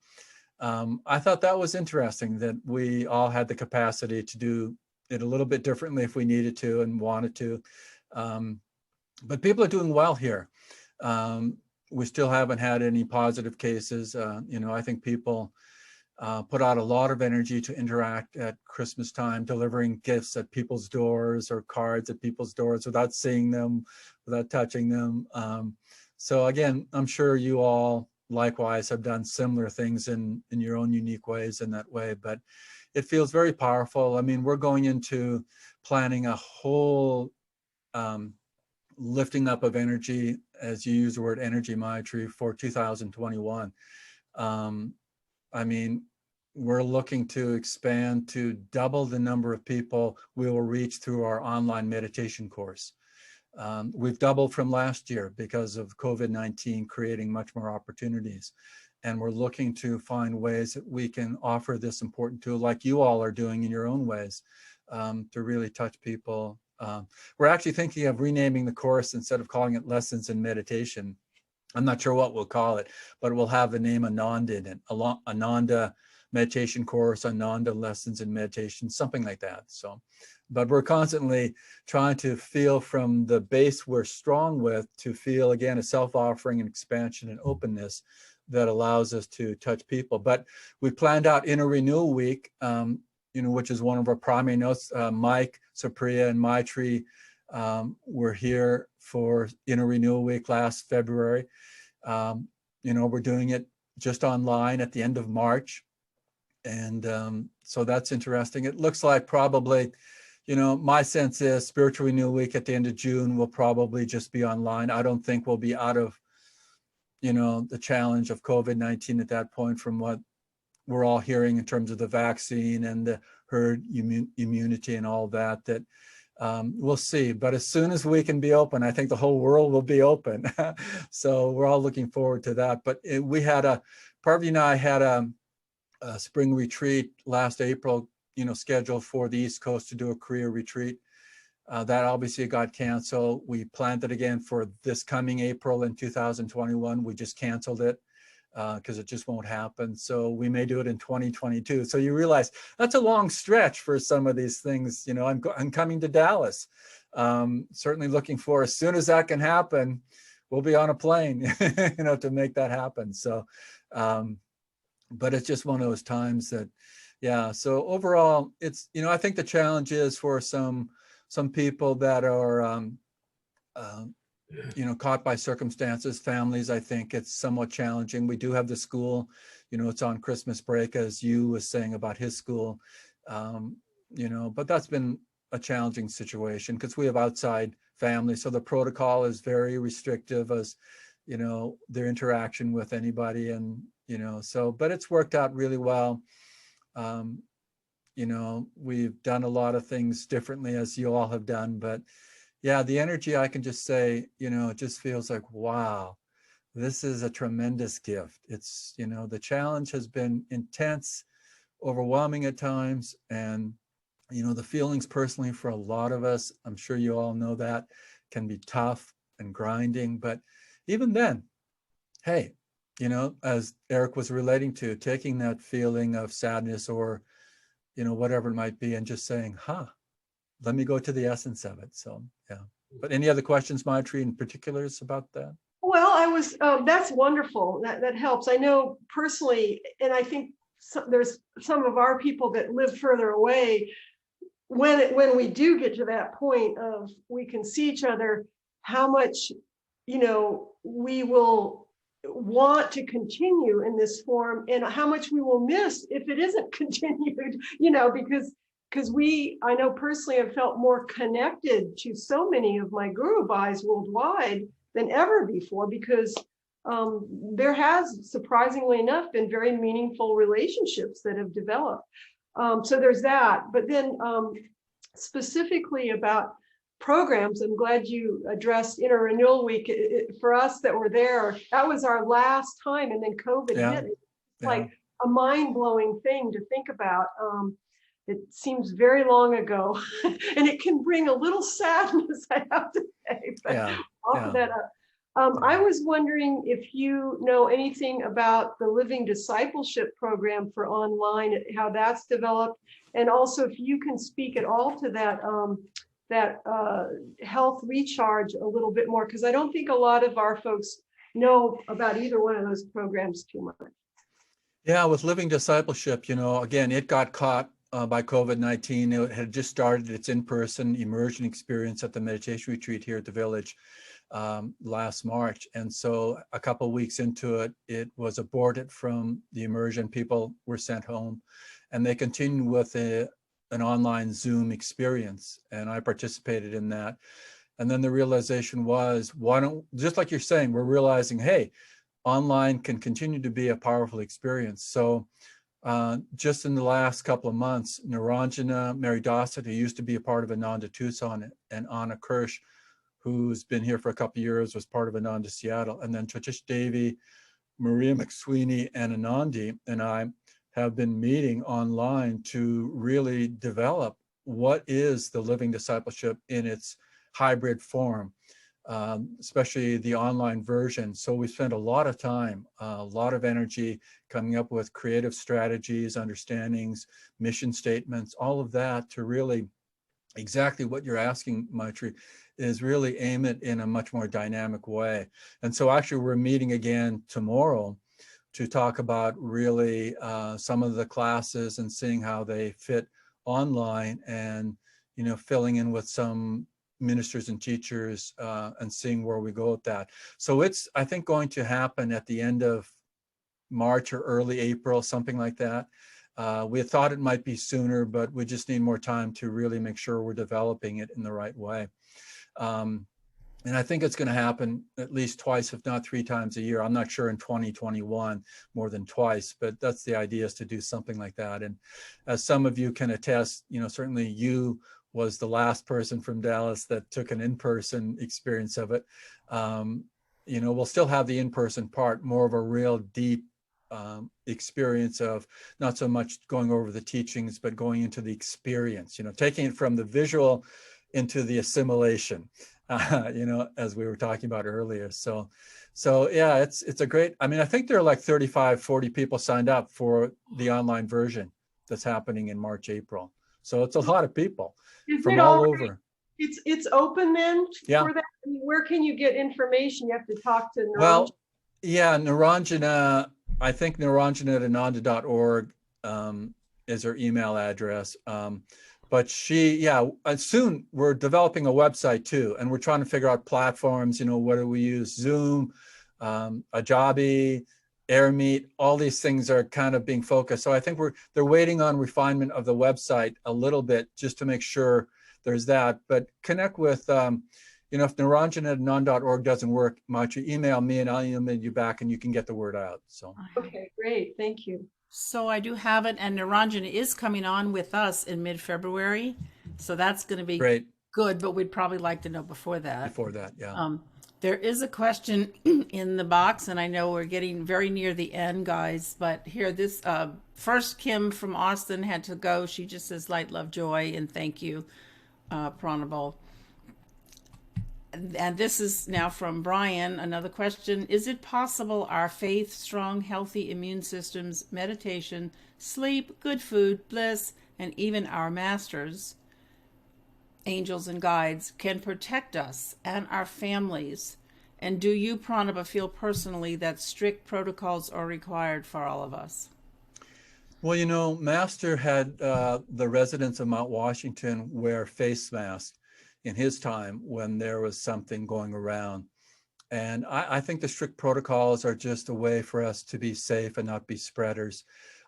I thought that was interesting that we all had the capacity to do it a little bit differently if we needed to and wanted to. But people are doing well here. We still haven't had any positive cases. I think people put out a lot of energy to interact at Christmas time, delivering gifts at people's doors or cards at people's doors without seeing them, without touching them. So again, I'm sure you all likewise have done similar things in your own unique ways in that way, but it feels very powerful. I mean, we're going into planning a whole lifting up of energy, as you use the word energy, Maitri, for 2021. I mean, we're looking to expand to double the number of people we will reach through our online meditation course. We've doubled from last year because of COVID-19 creating much more opportunities. And we're looking to find ways that we can offer this important tool like you all are doing in your own ways to really touch people. We're actually thinking of renaming the course instead of calling it Lessons in Meditation. I'm not sure what we'll call it, but we'll have the name Ananda in it, Ananda Meditation Course, Ananda Lessons in Meditation, something like that. So, but we're constantly trying to feel from the base we're strong with to feel, again, a self-offering and expansion and openness that allows us to touch people. But we planned out Inner Renewal Week, which is one of our primary notes. Mike, Supriya, and Maitri were here for Inner Renewal Week last February. We're doing it just online at the end of March. And so that's interesting. It looks like probably, my sense is Spiritual Renewal Week at the end of June will probably just be online. I don't think we'll be out of, the challenge of COVID-19 at that point from what we're all hearing in terms of the vaccine and the herd immunity and all that, we'll see. But as soon as we can be open, I think the whole world will be open. So we're all looking forward to that. But Parvati and I had a spring retreat last April, scheduled for the East Coast to do a career retreat. That obviously got canceled. We planned it again for this coming April in 2021. We just canceled it because it just won't happen. So we may do it in 2022. So you realize that's a long stretch for some of these things. I'm coming to Dallas. Certainly looking for, as soon as that can happen, we'll be on a plane, to make that happen. So, but it's just one of those times that, yeah. So overall, it's, I think the challenge is for some people that are, caught by circumstances, families, I think it's somewhat challenging. We do have the school, it's on Christmas break, as you was saying about his school, but that's been a challenging situation because we have outside families. So the protocol is very restrictive as, their interaction with anybody. And, but it's worked out really well. We've done a lot of things differently as you all have done, but yeah, the energy, I can just say, it just feels like, wow, this is a tremendous gift. It's, the challenge has been intense, overwhelming at times. And, the feelings personally for a lot of us, I'm sure you all know that, can be tough and grinding. But even then, hey, as Eric was relating to, taking that feeling of sadness or, whatever it might be, and just saying, let me go to the essence of it. So, yeah. But any other questions, Maitri, in particulars about that? Well, that's wonderful. That helps. I know personally, and I think there's some of our people that live further away, when we do get to that point of we can see each other, how much, we will want to continue in this form and how much we will miss if it isn't continued, because I know personally have felt more connected to so many of my Guru Bhais worldwide than ever before, because there has, surprisingly enough, been very meaningful relationships that have developed. So there's that. But then specifically about programs, I'm glad you addressed Inner Renewal Week. For us that were there, that was our last time, and then COVID hit. It's like a mind-blowing thing to think about. It seems very long ago, and it can bring a little sadness, I have to say. But offer that up. I was wondering if you know anything about the Living Discipleship program for online, how that's developed, and also if you can speak at all to that health recharge a little bit more, because I don't think a lot of our folks know about either one of those programs too much. Yeah, with living discipleship, again, it got caught by COVID-19. It had just started its in-person immersion experience at the meditation retreat here at the village last March. And so a couple of weeks into it, it was aborted from the immersion. People were sent home, and they continued with an online Zoom experience. And I participated in that. And then the realization was, why don't, just like you're saying, we're realizing, hey, online can continue to be a powerful experience. So just in the last couple of months, Niranjana, Mary Dossett, who used to be a part of Ananda Tucson, and Anna Kirsch, who's been here for a couple of years, was part of Ananda Seattle. And then Chatish Devi, Maria McSweeney, and Anandi and I have been meeting online to really develop what is the living discipleship in its hybrid form, especially the online version. So we spent a lot of time, a lot of energy coming up with creative strategies, understandings, mission statements, all of that to really exactly what you're asking, Maitri, is really aim it in a much more dynamic way. And so actually we're meeting again tomorrow to talk about really some of the classes and seeing how they fit online, and filling in with some ministers and teachers and seeing where we go with that. So it's, I think, going to happen at the end of March or early April, something like that. We had thought it might be sooner, but we just need more time to really make sure we're developing it in the right way. And I think it's going to happen at least twice, if not 3 times a year. I'm not sure in 2021 more than twice, but that's the idea, is to do something like that. And as some of you can attest, certainly you was the last person from Dallas that took an in-person experience of it. We'll still have the in-person part, more of a real deep experience of not so much going over the teachings, but going into the experience, taking it from the visual into the assimilation, as we were talking about earlier. So yeah, it's a great, I think there are like 35, 40 people signed up for the online version that's happening in March, April. So it's a lot of people from all over. It's open then Yeah. for that? Where can you get information? You have to talk to Niranjana. Well, yeah, Niranjana, I think Niranjana@ananda.org is her email address. But soon we're developing a website too, and we're trying to figure out platforms, what do we use? Zoom, Ajabi, AirMeet, all these things are kind of being focused. So I think they're waiting on refinement of the website a little bit just to make sure there's that. But connect with, if Niranjana@ananda.org doesn't work much, you email me and I'll email you back and you can get the word out. So. Okay, great. Thank you. So I do have it, and Niranjana is coming on with us in mid-February. So that's going to be great. Good, but we'd probably like to know before that. Before that, yeah. There is a question in the box, and I know we're getting very near the end, guys, but here, this first, Kim from Austin had to go. She just says light, love, joy, and thank you, Pranaba. And this is now from Brian. Another question: is it possible our faith, strong, healthy immune systems, meditation, sleep, good food, bliss, and even our masters, angels and guides, can protect us and our families? And do you, Pranaba, feel personally that strict protocols are required for all of us? Well, Master had the residents of Mount Washington wear face masks in his time when there was something going around. And I think the strict protocols are just a way for us to be safe and not be spreaders.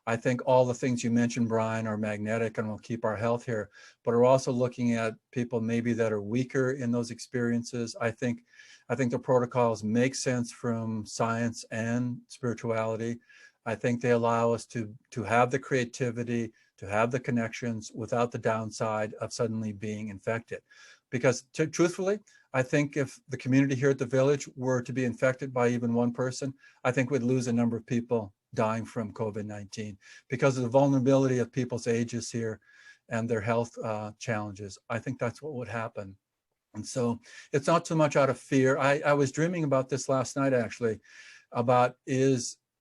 I think all the things you mentioned, Brian, are magnetic and will keep our health here, but we're also looking at people maybe that are weaker in those experiences. I think the protocols make sense from science and spirituality. I think they allow us to have the creativity, to have the connections without the downside of suddenly being infected. Because truthfully, I think if the community here at the village were to be infected by even one person, I think we'd lose a number of people dying from COVID-19 because of the vulnerability of people's ages here and their health challenges. I think that's what would happen. And so it's not so much out of fear. I was dreaming about this last night, actually, about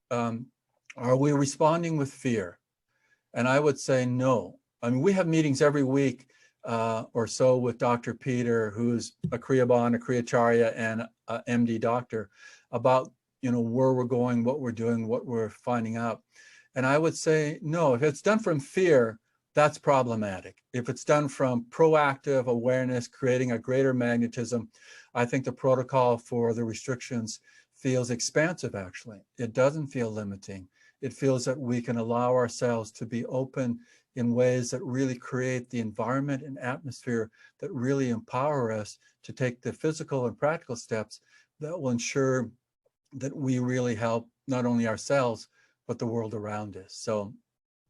are we responding with fear? And I would say no. I mean, we have meetings every week or so with Dr. Peter, who's a Kriyaban, a Kriyacharya, and a MD doctor, about where we're going, what we're doing, what we're finding out. And I would say, no, if it's done from fear, that's problematic. If it's done from proactive awareness, creating a greater magnetism, I think the protocol for the restrictions feels expansive, actually. It doesn't feel limiting. It feels that we can allow ourselves to be open in ways that really create the environment and atmosphere that really empower us to take the physical and practical steps that will ensure that we really help not only ourselves, but the world around us. So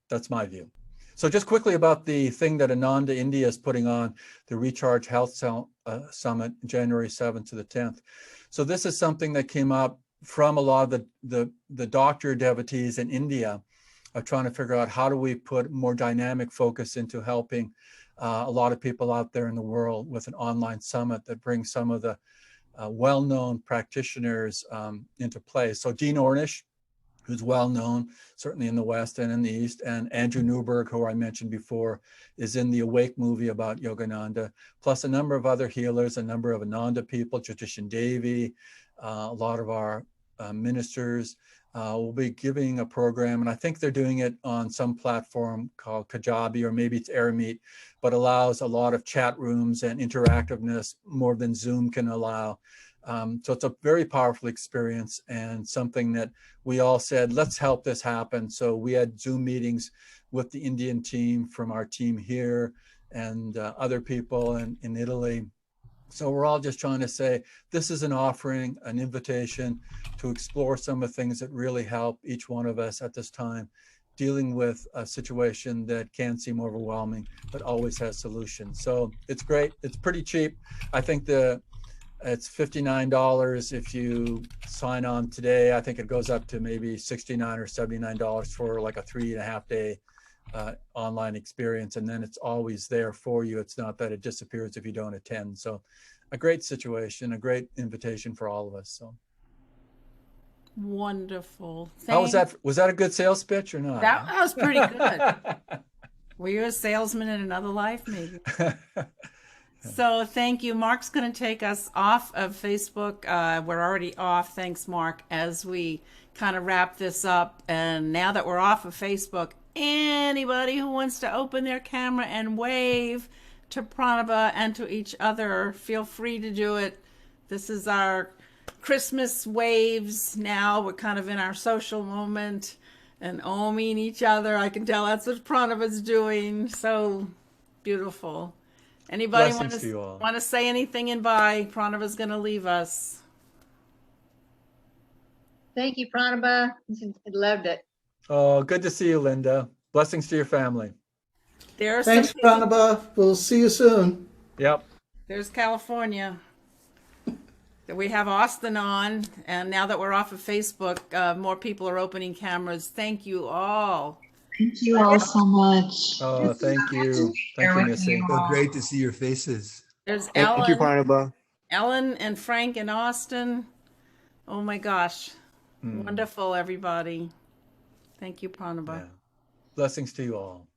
that's my view. So just quickly about the thing that Ananda India is putting on, the Recharge Health Summit, January 7th to the 10th. So this is something that came up from a lot of the doctor devotees in India of trying to figure out how do we put more dynamic focus into helping a lot of people out there in the world with an online summit that brings some of the well-known practitioners into play. So Dean Ornish, who's well known, certainly in the West and in the East, and Andrew Newberg, who I mentioned before, is in the Awake movie about Yogananda, plus a number of other healers, a number of Ananda people, Jyotishan Devi, a lot of our ministers will be giving a program, and I think they're doing it on some platform called Kajabi, or maybe it's AirMeet, but allows a lot of chat rooms and interactiveness more than Zoom can allow. So it's a very powerful experience and something that we all said, let's help this happen. So we had Zoom meetings with the Indian team from our team here and other people in Italy. So we're all just trying to say, this is an offering, an invitation to explore some of the things that really help each one of us at this time, dealing with a situation that can seem overwhelming, but always has solutions. So it's great. It's pretty cheap. I think it's $59 if you sign on today. I think it goes up to maybe $69 or $79 for like a 3.5 day online experience. And then it's always there for you. It's not that it disappears if you don't attend. So a great situation, a great invitation for all of us. So Wonderful. how was that? Was that a good sales pitch or not? That was pretty good. Were you a salesman in another life, maybe? So thank you. Mark's going to take us off of Facebook. We're already off. Thanks, Mark, as we kind of wrap this up. And now that we're off of Facebook, anybody who wants to open their camera and wave to Pranaba and to each other, feel free to do it. This is our Christmas waves now. We're kind of in our social moment and oming each other. I can tell that's what Pranaba's doing. So beautiful. Anybody want to say anything and bye? Pranava's going to leave us. Thank you, Pranaba. I loved it. Oh, good to see you, Linda. Blessings to your family. Thanks, Pranaba. We'll see you soon. Yep. There's California. We have Austin on, and now that we're off of Facebook, more people are opening cameras. Thank you all. Thank you all so much. Oh, thank you. Thank you, Missy. So great to see your faces. There's Ellen. Thank you, Pranaba. Ellen and Frank and Austin. Oh my gosh. Wonderful, everybody. Thank you, Pranaba. Yeah. Blessings to you all.